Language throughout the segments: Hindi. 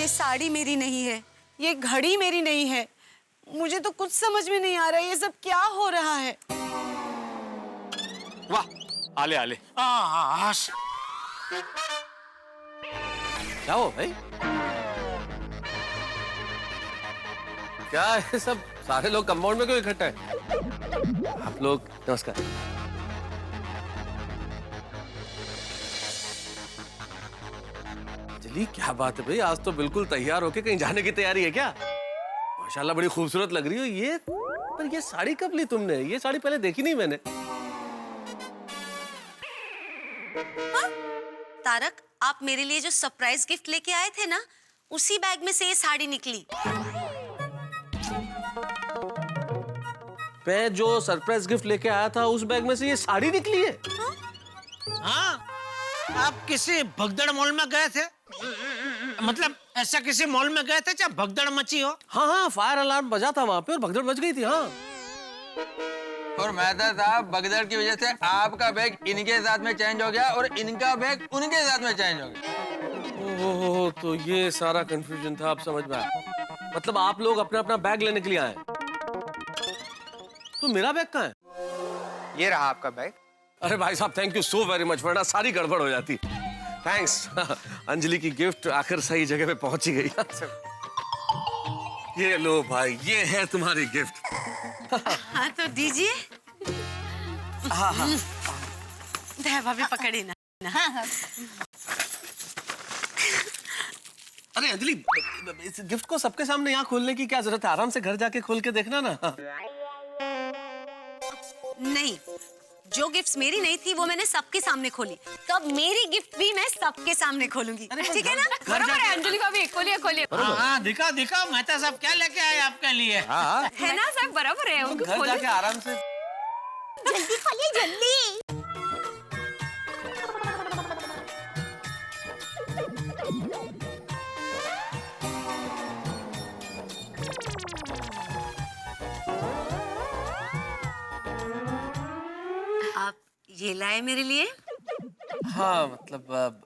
साड़ी मेरी नहीं है, ये घड़ी मेरी नहीं है। मुझे तो कुछ समझ में नहीं आ रहा है, ये सब क्या हो रहा है। वाह, आले आले। क्या हो भाई? क्या है सब सारे लोग कंपाउंड में क्यों इकट्ठा है? आप लोग नमस्कार। अंजलि क्या बात है भाई, आज तो बिल्कुल तैयार होके कहीं जाने की तैयारी है क्या? माशाल्लाह बड़ी खूबसूरत लग रही हो। ये साड़ी कब ली तुमने? ये साड़ी पहले देखी नहीं मैंने। हाँ? तारक, आप मेरे लिए जो सरप्राइज गिफ्ट लेके आए थे ना, उसी बैग में से ये साड़ी निकली। मैं जो सरप्राइज गिफ्ट लेके आया था उस बैग में से ये साड़ी निकली है। हाँ? आप किसी भगदड़ मॉल में गए थे? मतलब ऐसा किसी मॉल में गए थे जहाँ भगदड़ मची हो? हाँ, फायर अलार्म बजा था वहाँ पे और भगदड़ मच गई थी। हाँ, और मेहता साहब, भगदड़ की वजह से आपका बैग इनके साथ में चेंज हो गया और इनका बैग उनके साथ में चेंज हो गया। ओहो, तो ये सारा कंफ्यूजन था, अब समझ में आया। मतलब आप लोग अपना अपना बैग लेने के लिए आए। तो मेरा बैग कहाँ है? ये रहा आपका बैग। अरे भाई साहब, thank you so very much, वरना सारी गड़बड़ हो जाती। थैंक्स। अंजलि की गिफ्ट आखिर सही जगह पे पहुंची गई। ये लो भाई, ये है तुम्हारी गिफ्ट। हाँ तो दीजिए। हाँ हाँ, भाभी पकड़ी ना। अरे अंजलि, इस गिफ्ट को सबके सामने यहाँ खोलने की क्या जरूरत है? आराम से घर जाके खोल के देखना ना। नहीं, जो गिफ्ट्स मेरी नहीं थी वो मैंने सबके सामने खोली, तो अब मेरी गिफ्ट भी मैं सबके सामने खोलूंगी। ठीक है ना? बराबर है अंजलि भाभी, खोलिए। हाँ, दिखाओ मेहता साहब क्या लेके आए आपके लिए। हाँ, है ना साहब, बराबर है। घर जाके आराम से जल्दी खोलिए, जल्दी। आप ये लाए मेरे लिए? हाँ, मतलब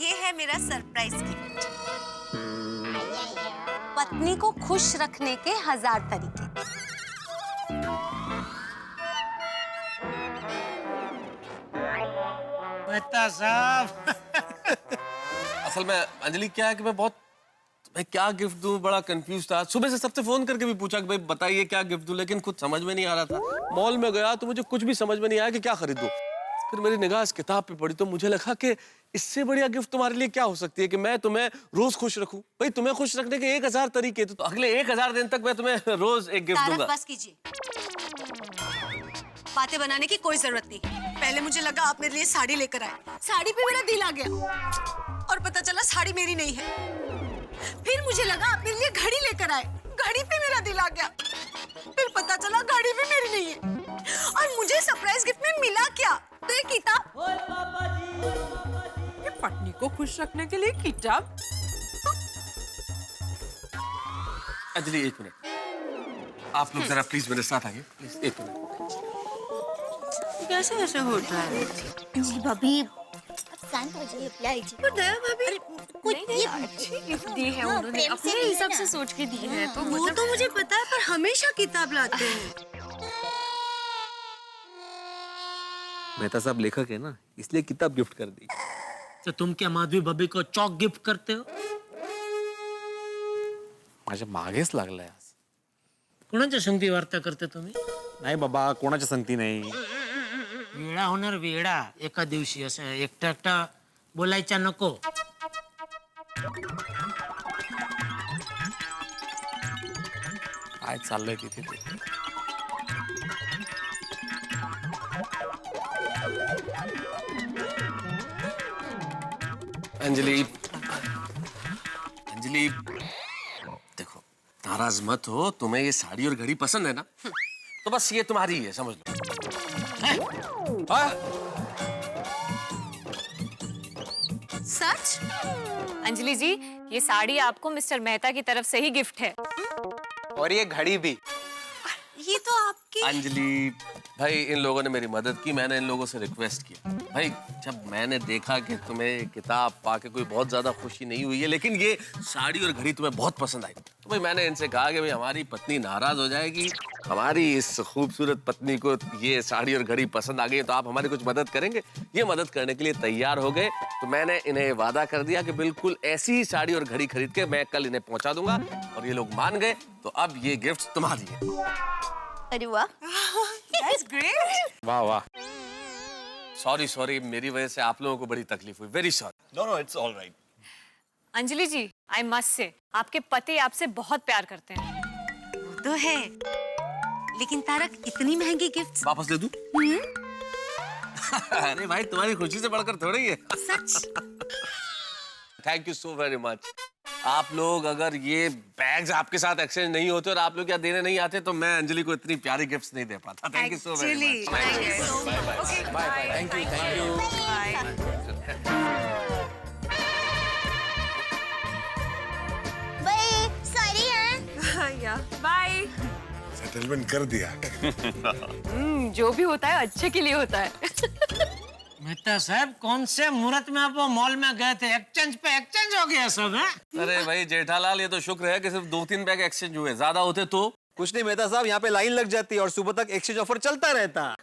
ये है मेरा सरप्राइज गिफ्ट। पत्नी को खुश रखने के 1000 तरीके। मेहता साहब। असल में अंजलि क्या है कि मैं क्या गिफ्ट दूं, बड़ा कंफ्यूज था। सुबह से सबसे फोन करके भी पूछा कि भाई बताइए क्या गिफ्ट दूं, लेकिन कुछ समझ में नहीं आ रहा था। मॉल में गया तो मुझे कुछ भी समझ में नहीं आया कि क्या खरीदूं। फिर मेरी निगाह इस किताब पे पड़ी तो मुझे लगा कि इससे बढ़िया गिफ्ट तुम्हारे लिए क्या हो सकती है कि मैं तुम्हें रोज खुश रखूं। भाई तुम्हें खुश रखने के 1000 तरीके, तो अगले 1000 दिन तक मैं तुम्हें रोज एक गिफ्ट दूंगा। बस कीजिए, बातें बनाने की कोई जरूरत नहीं। पहले मुझे लगा आप मेरे लिए साड़ी लेकर आए, साड़ी पे मेरा दिल आ गया और पता चला साड़ी मेरी नहीं है। फिर मुझे लगा आप मेरे लिए घड़ी लेकर आए, घड़ी पे मेरा दिल आ गया। फिर पता चला घड़ी भी मेरी नहीं है। और मुझे सरप्राइज गिफ्ट में मिला क्या? तो ये किताब। ये पत्नी को खुश रखने के लिए किताब। अंजलि एक मिनट, आप लोग जरा प्लीज मेरे साथ आइए, प्लीज एक मिनट। कैसे ऐसे होता है? जी भाभी, शांत हो जाइए, प्लीज। पर दया भाभी, कुछ ये अच्छी गिफ्ट दी है उन्होंने, अपने हिसाब से सोच के दी है। तो वो तो मुझे पता है, पर हमेशा किताब लाते हैं। मेहता साहब लेखक है ना, इसलिए किताब गिफ्ट कर दी। तो तुम क्या माधवी भाभी को चॉक गिफ्ट करते हो? माझ्या मागेच लागलाय आज। कोणाच्या संगती वार्ता करते तुम्ही? नाही बाबा, कोणाच्या संगती नाही। वेडा होणार वेडा एका दिवशी, असं एकटा बोलायचा नको। काय चाललंय तिथे ते? अंजलि, देखो नाराज मत हो, तुम्हें ये साड़ी और घड़ी पसंद है ना, तो बस ये तुम्हारी है, समझ लो। हाँ? सच? अंजलि जी, ये साड़ी आपको मिस्टर मेहता की तरफ से ही गिफ्ट है। और ये घड़ी भी। ये तो आपकी। अंजलि, भाई इन लोगों ने मेरी मदद की, मैंने इन लोगों से रिक्वेस्ट किया। भाई जब मैंने देखा कि तुम्हें किताब पाके कोई बहुत ज्यादा खुशी नहीं हुई है, लेकिन ये साड़ी और घड़ी तुम्हें बहुत पसंद आई, तो भाई मैंने इनसे कहा कि भाई हमारी पत्नी नाराज हो जाएगी, हमारी इस खूबसूरत पत्नी को ये साड़ी और घड़ी पसंद आ गई, तो आप हमारी कुछ मदद करेंगे। ये मदद करने के लिए तैयार हो गए, तो मैंने इन्हें वादा कर दिया कि बिल्कुल ऐसी ही साड़ी और घड़ी खरीद के मैं कल इन्हें पहुंचा दूंगा, और ये लोग मान गए। तो अब ये गिफ्ट तुम्हारी है। अरे वाह, That's great. वाह वाह। सॉरी, मेरी वजह से आप लोगों को बड़ी तकलीफ हुई, very sorry. No, it's all right. Anjali ji, I must say आपके पति आपसे बहुत प्यार करते हैं। वो तो है, लेकिन तारक इतनी महंगी गिफ्ट्स। वापस दे दूं? अरे भाई तुम्हारी खुशी से बढ़कर थोड़ी है। सच। Thank you so very much. आप लोग अगर ये बैग्स आपके साथ एक्सचेंज नहीं होते और आप लोग क्या देने नहीं आते, तो मैं अंजलि को इतनी प्यारी गिफ्ट्स नहीं दे पाता। Thank you so very much. Bye thank you. भाई सॉरी हाँ। बाय। सेटलमेंट कर दिया। जो भी होता है अच्छे के लिए होता है। मेहता साहब, कौन से मुहूर्त में आप वो मॉल में गए थे? एक्सचेंज पे एक्सचेंज हो गया सब है? अरे भाई जेठालाल, ये तो शुक्र है कि सिर्फ 2-3 बैग एक्सचेंज हुए, ज्यादा होते तो। कुछ नहीं मेहता साहब, यहाँ पे लाइन लग जाती है और सुबह तक एक्सचेंज ऑफर चलता रहता।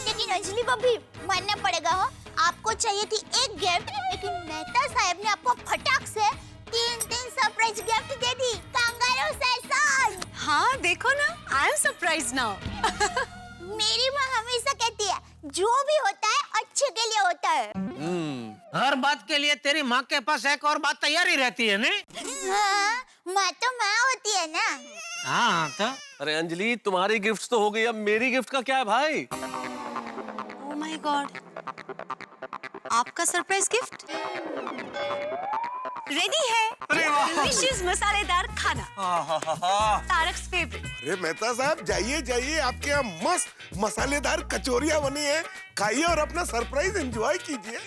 लेकिन अंजलि भाभी मानना पड़ेगा हो, आपको चाहिए थी एक गिफ्ट, लेकिन मेहता साहब ने आपको फटाक से 3 सरप्राइज गिफ्ट दे दी। Kangaroo session. हाँ देखो ना, आई एम सरप्राइज नाउ। मेरी माँ हमेशा कहती है, जो भी होता है अच्छे के लिए होता है। हर बात के लिए तेरी माँ के पास एक और बात तैयार ही रहती है नहीं? हाँ, माँ तो माँ होती है ना। हाँ तो अरे अंजलि, तुम्हारी गिफ्ट तो हो गई, अब मेरी गिफ्ट का क्या है भाई? ओह माय गॉड, आपका सरप्राइज गिफ्ट रेडी है। डिलीशियस मसालेदार खाना, तारक फेवरेट। अरे मेहता साहब, जाइए जाइए, आपके यहाँ मस्त मसालेदार कचौरियाँ बनी है, खाइए और अपना सरप्राइज एंजॉय कीजिए।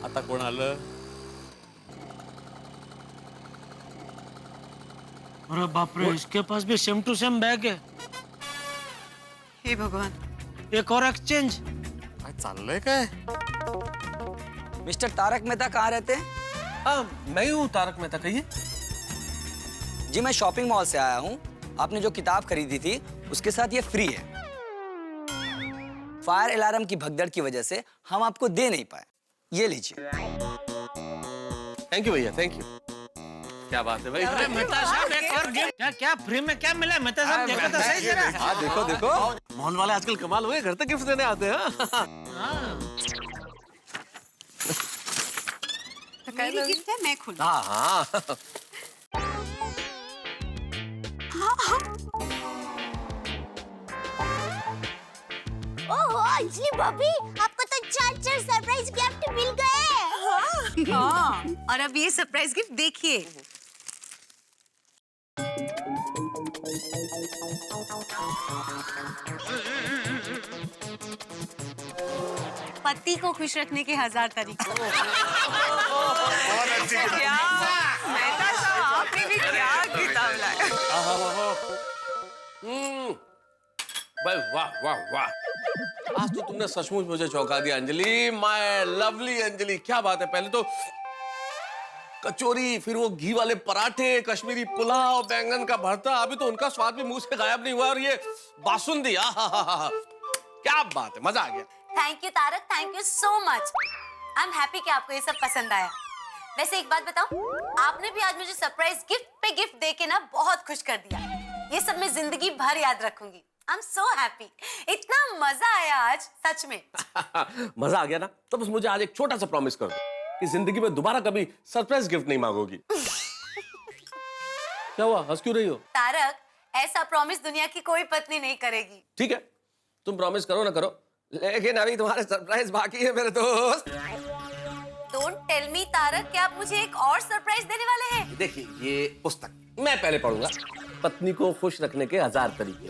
आता कोण आलं? अरे बाप रे, इसके पास भी सेम टू सेम बैग है। हे भगवान, एक और एक्सचेंज। काय चाललंय काय? मिस्टर तारक मेहता कहाँ रहते हैं? हाँ, मैं ही हूँ तारक मेहता, कहिए। जी मैं शॉपिंग मॉल से आया हूँ। आपने जो किताब खरीदी थी उसके साथ ये फ्री है। फायर अलार्म की भगदड़ की वजह से हम आपको दे नहीं पाए, ये लीजिए। थैंक यू भैया, थैंक यू। क्या बात है भाई। अरे मेहता साहब, एक और गिफ्ट। क्या क्या फ्री में क्या मिला मेहता साहब? देखो तो सही जरा। हाँ देखो देखो, मॉल वाले आजकल कमाल हुए, घर तक गिफ्ट देने आते हैं। मेरी गिफ्ट है, मैं खोलूं। हाँ हाँ। ओहो अंजलि भाभी, आपको तो 4 सरप्राइज गिफ्ट मिल गए। हाँ, और अब ये सरप्राइज गिफ्ट देखिए। पति को खुश रखने के 1000 तरीके। क्या मेहता साहब, आपने भी क्या किताब लाया? भाई वाह वाह वाह, आज तो तुमने सचमुच मुझे चौंका दिया अंजलि, माय लवली अंजलि। क्या बात है, पहले तो कचौरी, फिर वो घी वाले पराठे, कश्मीरी पुलाव, बैंगन का भरता, अभी तो उनका स्वाद भी मुंह से गायब नहीं हुआ, और ये बासुंदी, क्या बात है, मजा आ गया। Thank you Tarak, thank you so much. I am happy कि आपको ये सब पसंद आया। वैसे एक बात बताऊं, आपने भी आज मुझे सरप्राइज गिफ्ट पे गिफ्ट देके ना बहुत खुश कर दिया। ये सब मैं जिंदगी भर याद रखूंगी। आई एम सो हैप्पी, इतना मजा आया आज, सच में। मजा आ गया ना? तो बस मुझे आज एक छोटा सा प्रॉमिस कर दो कि जिंदगी में दोबारा कभी सरप्राइज गिफ्ट नहीं मांगोगी। क्या हुआ, हंस क्यों रही हो? तारक, ऐसा प्रॉमिस दुनिया की कोई पत्नी नहीं करेगी। ठीक है, तुम प्रॉमिस करो ना करो, लेकिन अभी तुम्हारे सरप्राइज बाकी है मेरे दोस्त। डोंट टेल मी तारक, क्या आप मुझे एक और सरप्राइज देने वाले हैं? देखिए, ये पुस्तक मैं पहले पढ़ूंगा, पत्नी को खुश रखने के 1000 तरीके।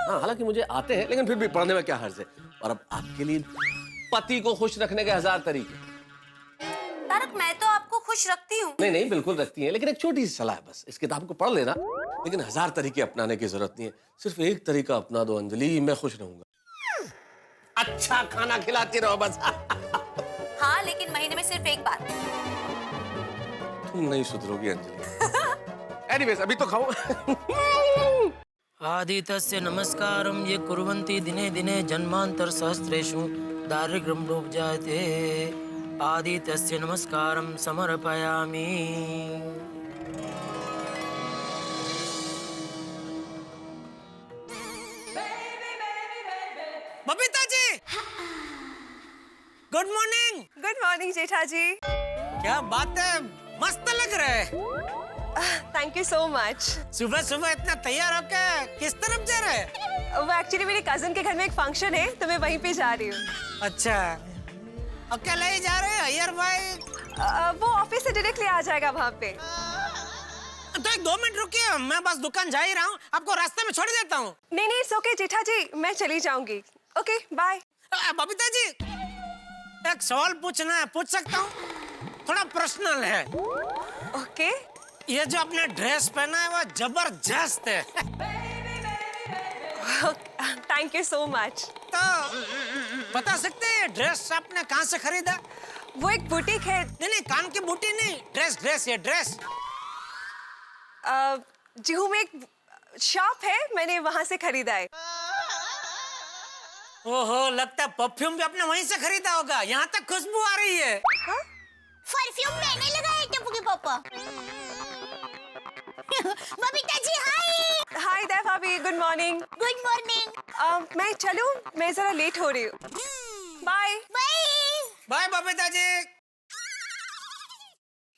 हाँ, हालांकि मुझे आते हैं, लेकिन फिर भी पढ़ने में क्या हर्ज है। और अब आपके लिए पति को खुश रखने के 1000 तरीके। तारक, मैं तो आपको खुश रखती हूँ। नहीं नहीं, बिल्कुल रखती हैं, लेकिन एक छोटी सी सलाह है बस, इस किताब को पढ़ लेना, लेकिन 1000 तरीके अपनाने की जरूरत नहीं है, सिर्फ एक तरीका अपना दो अंजलि, मैं खुश रहूंगा। अच्छा खाना खिलाती रहो बस। हाँ, लेकिन महीने में सिर्फ एक बार। तुम नहीं सुधरोगी अंजलि। एनीवेज, अभी तो खाओ। आदितस्य नमस्कारं ये कुर्वन्ति दिने दिने जन्मांतर सहस्रेषु दारिद्र्यं उपजायते आदितस्य नमस्कारं समर्पयामि। Babita ji, good morning. Good morning जेठा जी। क्या बात है, मस्त लग रहे हैं। Thank you so much. सुबह सुबह इतना तैयार होकर किस तरफ जा रहे हैं? वो एक्चुअली मेरे कजन के घर में एक फंक्शन है, तो मैं वहीं पे जा रही हूँ। अच्छा, अकेले ही जा रहे हैं अय्यर भाई? वो ऑफिस से डायरेक्टली आ जाएगा वहाँ पे। तो एक 2 मिनट रुकिए, मैं बस दुकान जा ही रहा हूँ, आपको रास्ते में छोड़ देता हूँ। नहीं नहीं, इट्स ओके जेठा जी, मैं चली जाऊंगी। Okay bye. बबीता जी, एक सवाल पूछना है, पूछ सकता हूँ? थोड़ा पर्सनल है। ओके। ये जो आपने ड्रेस पहना है वो जबरदस्त है। Thank you so much. तो बता सकते हैं ये ड्रेस आपने कहाँ से खरीदा? वो एक बुटीक है। नहीं, कान की बूटी नहीं, ड्रेस, ये ड्रेस। जुहू में एक शॉप है, मैंने वहाँ से खरीदा है। ओहो, लगता है परफ्यूम भी आपने वहीं से खरीदा होगा, यहाँ तक खुशबू आ रही है। परफ्यूम मैंने लगाया टप्पू के पापा। बबीता जी हाय। हाय देव भाभी, गुड मॉर्निंग। Good morning. मैं चलूं? मैं जरा लेट हो रही हूँ। Bye bye. Bye Babita ji.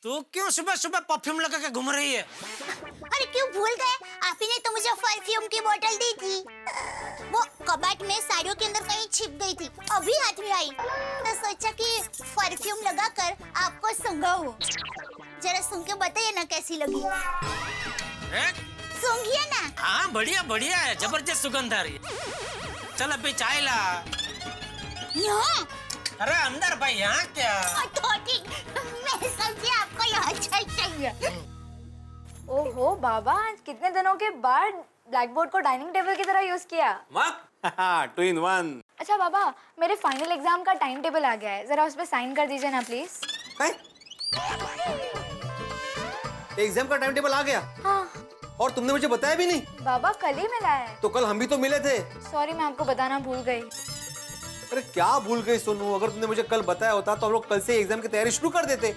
तू क्यों सुबह सुबह परफ्यूम लगा के घूम रही है? अरे क्यों भूल गए, आप ही ने तो मुझे परफ्यूम की बोतल दी थी। वो कबाट में साड़ियों के अंदर कहीं छिप गई थी, अभी हाथ में आई, तो सोचा कि परफ्यूम लगाकर आपको सूंघाऊं। जरा सूंघ के बताइए ना कैसी लगी। सूंघिए ना। हाँ बढ़िया है, जबरदस्त सुगंध आ रही है। चल अभी चाय ला। यहाँ? अरे अंदर भाई, यहाँ क्या? तो ठीक, मैं समझी आपको यहाँ चाय चाहिए। ओहो बाबा, आज कितने दिनों के बाद ब्लैक बोर्ड को डाइनिंग टेबल की तरह यूज किया। 2 in 1। अच्छा बाबा, मेरे फाइनल एग्जाम का टाइम टेबल आ गया है, जरा उस पर साइन कर दीजिए ना प्लीज। एग्जाम का टाइम टेबल आ गया? हाँ। और तुमने मुझे बताया भी नहीं? बाबा कल ही मिला है। तो कल हम भी तो मिले थे। सॉरी, मैं आपको बताना भूल गई। अरे क्या भूल गई सोनू, अगर तुमने मुझे कल बताया होता तो हम लोग कल से एग्जाम की तैयारी शुरू कर देते।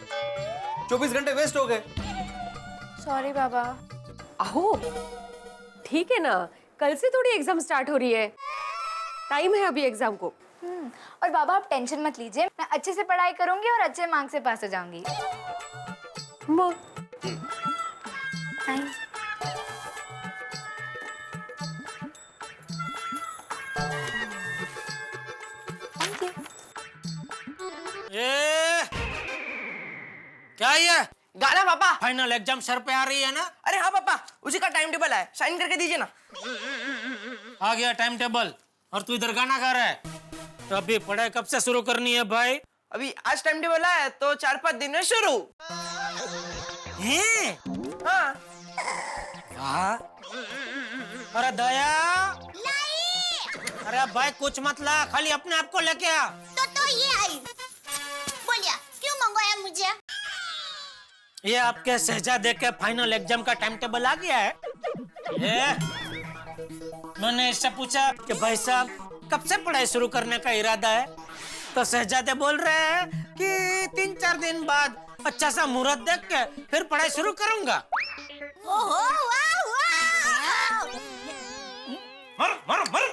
24 घंटे वेस्ट हो गए। सॉरी बाबा। आहो, ठीक है ना, कल से थोड़ी एग्जाम स्टार्ट हो रही है, टाइम है अभी एग्जाम को। और बाबा आप टेंशन मत लीजिए, मैं अच्छे से पढ़ाई करूंगी और अच्छे मार्क्स से पास हो जाऊंगी। क्या ये? गाना पापा। फाइनल एग्जाम सर पे आ रही है ना? अरे हाँ पापा, उसी का टाइम टेबल है, साइन करके दीजिए ना। आ गया टाइम टेबल, और तू इधर गाना गा रहा है? तो अभी पढ़ाई कब से शुरू करनी है भाई? अभी आज टाइम टेबल है तो 4-5 दिन में शुरू। हैं? हाँ। अरे दया, अरे भाई कुछ मत ला, खाली अपने आप को लेके आ। तो ये आई। बोलिए क्यों मंगवाया मुझे? ये आपके शहजादे के फाइनल एग्जाम का टाइम टेबल आ गया है। मैंने इससे पूछा कि भाई साहब कब से पढ़ाई शुरू करने का इरादा है, तो शहजादे बोल रहे हैं कि 3-4 दिन बाद अच्छा सा मुहूर्त देख के फिर पढ़ाई शुरू करूंगा। ओहो वाह वाह। मर।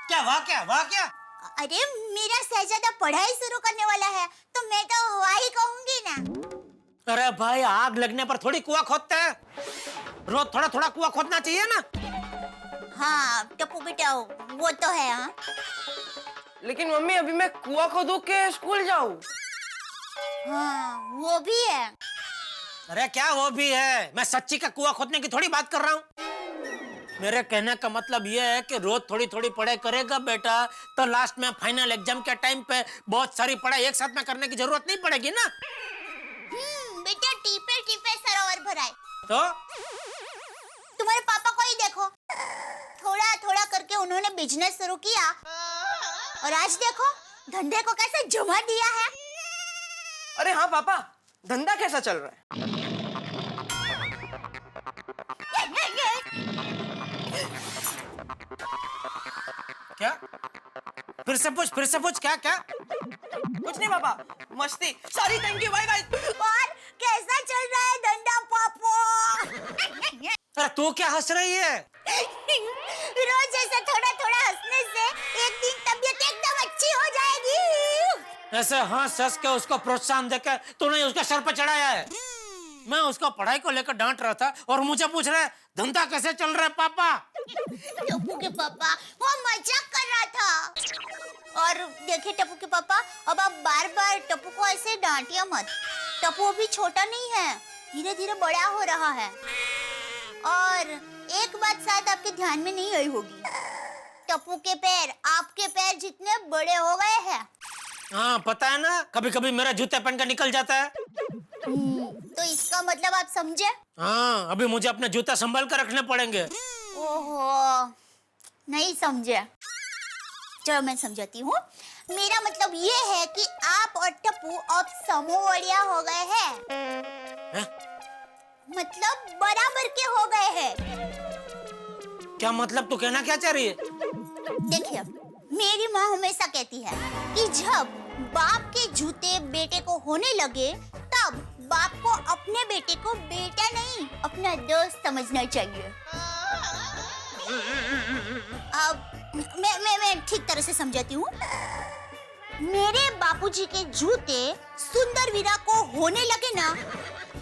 क्या क्या? अरे मेरा शहजादा पढ़ाई शुरू करने वाला है, तो मैं तो हुआ ही कहूंगी ना। अरे भाई, आग लगने पर थोड़ी कुआं खोदते हैं, रोज थोड़ा थोड़ा कुआं खोदना चाहिए ना। हाँ टप्पू बेटा, वो तो है। हाँ लेकिन मम्मी अभी मैं कुआं खोदूं के स्कूल जाऊं? हाँ वो भी है। अरे क्या वो भी है, मैं सच्ची का कुआं खोदने की थोड़ी बात कर रहा हूँ। मेरे कहने का मतलब ये है कि रोज थोड़ी थोड़ी पढ़ाई करेगा बेटा तो लास्ट में फाइनल एग्जाम के टाइम पे बहुत सारी पढ़ाई एक साथ में करने की जरूरत नहीं पड़ेगी ना। बेटा टीपे टीपे सरोवर भराए। तो तुम्हारे पापा को ही देखो, थोड़ा थोड़ा करके उन्होंने बिजनेस शुरू किया और आज देखो धंधे को कैसे जमा दिया है। अरे हाँ पापा, धंधा कैसा चल रहा है? क्या? फिर से पूछ क्या क्या? कुछ नहीं पापा, मस्ती। Sorry, thank you, bye bye. और कैसा चल रहा है धंधा पापा? अरे तू क्या हंस रही है? रोज ऐसा थोड़ा थोड़ा हंसने से एक दिन तबीयत एकदम अच्छी हो जाएगी। ऐसे हंस हंस के उसको प्रोत्साहन देकर तूने उसका सर पर चढ़ाया है। मैं उसको पढ़ाई को लेकर डांट रहा था और मुझे पूछ रहा है धंधा कैसे चल रहा है पापा। टप्पू के पापा वो मजाक कर रहा था। और देखिए टप्पू के पापा, अब आप बार बार टप्पू को ऐसे डांटिए मत। टप्पू अभी छोटा नहीं है, धीरे धीरे बड़ा हो रहा है। और एक बात शायद आपके ध्यान में नहीं आई होगी, टप्पू के पैर आपके पैर जितने बड़े हो गए हैं। हाँ पता है ना, कभी कभी मेरा जूते पहन कर निकल जाता है। तो इसका मतलब आप समझे? हाँ, अभी मुझे अपने जूता संभाल कर रखने पड़ेंगे। ओहो, नहीं समझे। चलो मैं समझाती हूँ। मेरा मतलब ये है कि आप और टप्पू अब समोवड़िया हो गए हैं। मतलब बराबर के हो गए हैं। क्या मतलब, तू कहना क्या चाह रही है? देखिए, मेरी माँ हमेशा कहती है कि जब बाप के जूते बेटे को होने लगे तब बाप को अपने बेटे को बेटा नहीं अपना दोस्त समझना चाहिए। अब मैं ठीक तरह से समझाती हूँ। मेरे बापूजी के जूते सुंदर वीरा को होने लगे ना,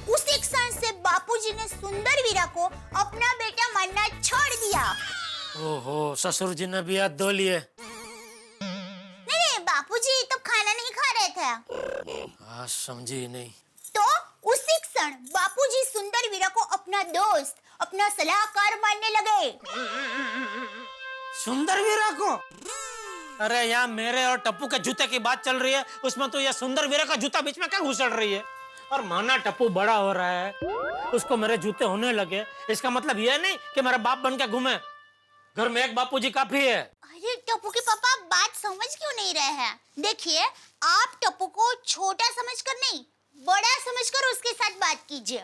उसी क्षण से बापूजी ने सुंदर वीरा को अपना बेटा मानना छोड़ दिया। ओहो, ससुर जी ने भी हाथ धो लिए। नहीं, बापूजी तो खाना नहीं खा रहे थे। हाँ, समझी नहीं। तो उसी क्षण बापूजी सुंदर वीरा को अपना दोस्त, अपना सलाहकार मानने लगे। सुंदर वीरा को? अरे यहाँ मेरे और टप्पू के जूते की बात चल रही है, उसमें तो यह सुंदर वीरा का जूता बीच में क्या घुसड़ रही है? और माना टप्पू बड़ा हो रहा है, उसको मेरे जूते होने लगे, इसका मतलब यह नहीं कि मेरा बाप बन के घूमे। घर में एक बापूजी काफी है। अरे टप्पू के पापा, बात समझ क्यों नहीं रहे हैं? देखिए, आप टप्पू को छोटा समझकर नहीं, बड़ा समझकर उसके साथ बात कीजिए।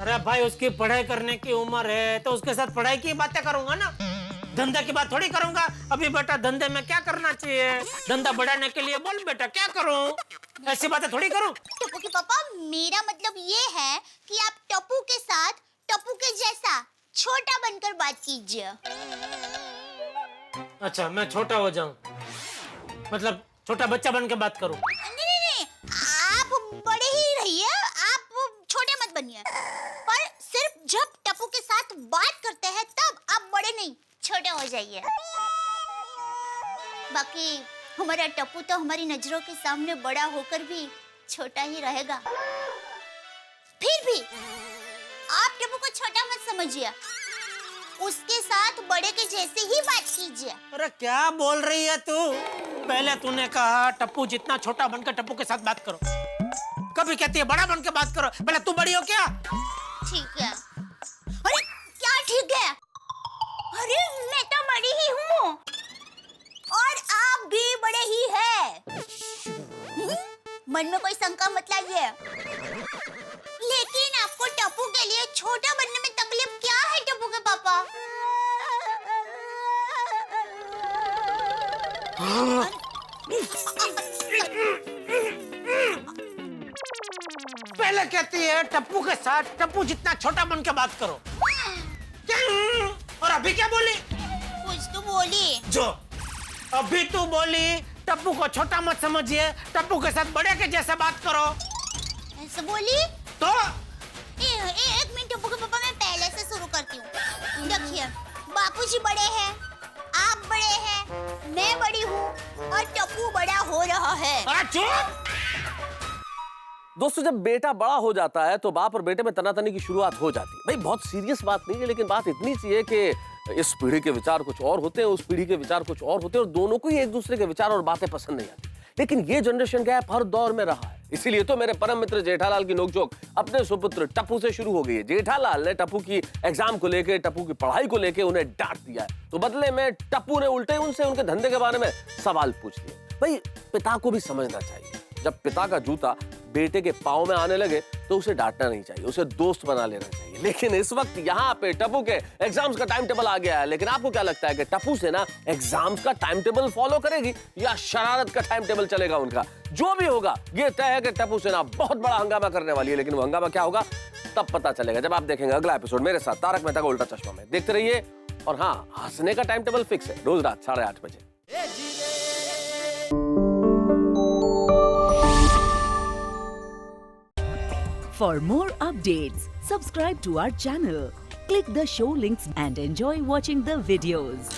अरे भाई, उसकी पढ़ाई करने की उम्र है तो उसके साथ पढ़ाई की बातें करूंगा ना, धंधे की बात थोड़ी करूंगा। अभी बेटा धंधे में क्या करना चाहिए, धंधा बढ़ाने के लिए बोल बेटा क्या करूं, ऐसी बातें थोड़ी करूं। टप्पू के पापा, मेरा मतलब ये है कि आप टप्पू के साथ टप्पू के जैसा छोटा बनकर बात कीजिए। अच्छा, मैं छोटा हो जाऊं, मतलब छोटा बच्चा बन के बात करूं? नहीं, आप बड़े ही रहिए, आप छोटे मत बनिए। पर सिर्फ जब टप्पू के साथ बात करते हैं तब आप बड़े नहीं, छोटे हो जाइए। बाकी हमारा टप्पू तो हमारी नजरों के सामने बड़ा होकर भी छोटा ही रहेगा। फिर भी आप टप्पू को छोटा मत समझिए, उसके साथ बड़े के जैसे ही बात कीजिए। अरे क्या बोल रही है तू? पहले तूने कहा टप्पू जितना छोटा बनकर टप्पू के साथ बात करो, कभी कहती है बड़ा बनकर बात करो। पहले तू बड़ी हो क्या? ठीक है। अरे क्या ठीक है? अरे मैं तो बड़ी ही हूँ और आप भी बड़े ही हैं। मन में कोई शंका मत लाइए। लेकिन आपको टप्पू के लिए छोटा बनने में तकलीफ क्या है टप्पू के पापा? पहले कहती है टप्पू के साथ टप्पू जितना छोटा बन के बात करो, और अभी क्या बोली? कुछ तो बोली। जो अभी तू बोली टप्पू को छोटा मत समझिए, टप्पू के साथ बड़े के जैसे बात करो, ऐसे बोली तो एक मिनट टप्पू के पापा, मैं पहले से शुरू करती हूँ। देखिए, बापूजी बड़े हैं, आप बड़े हैं, मैं बड़ी हूँ और टप्पू बड़ा हो रहा है। चुप! दोस्तों, जब बेटा बड़ा हो जाता है तो बाप और बेटे में तनातनी की शुरुआत हो जाती है। भाई बहुत सीरियस बात नहीं है, लेकिन बात इतनी सी है कि इस पीढ़ी के विचार कुछ और होते हैं, उस पीढ़ी के विचार कुछ और होते हैं, और दोनों को ही एक दूसरे के विचार और बातें पसंद नहीं आती। लेकिन ये जनरेशन गैप हर दौर में रहा है। इसीलिए तो मेरे परम मित्र जेठालाल की नोकझोंक अपने सुपुत्र टप्पू से शुरू हो गई है। जेठालाल ने टप्पू की एग्जाम को लेके, टप्पू की पढ़ाई को लेके उन्हें डांट दिया है, तो बदले में टप्पू ने उल्टे उनसे उनके धंधे के बारे में सवाल पूछ लिए। भाई, पिता को भी समझना चाहिए, जब पिता का जूता बेटे के पाँव में आने लगे तो उसे डांटना नहीं चाहिए, उसे दोस्त बना लेना चाहिए। लेकिन इस वक्त यहाँ पे टप्पू के एग्जाम्स का टाइम टेबल आ गया है। लेकिन आपको क्या लगता है कि टप्पू से ना एग्जाम्स का टाइम टेबल फॉलो करेगी या शरारत का टाइम टेबल चलेगा उनका? जो भी होगा, ये तय है कि टप्पू से ना बहुत बड़ा हंगामा करने वाली है। लेकिन वो हंगामा क्या होगा तब पता चलेगा जब आप देखेंगे अगला एपिसोड मेरे साथ तारक मेहता का उल्टा चश्मा में। देखते रहिए। और हाँ, हंसने का टाइम टेबल फिक्स है, रोज रात 8:30 बजे। For more updates, subscribe to our channel, click the show links and enjoy watching the videos.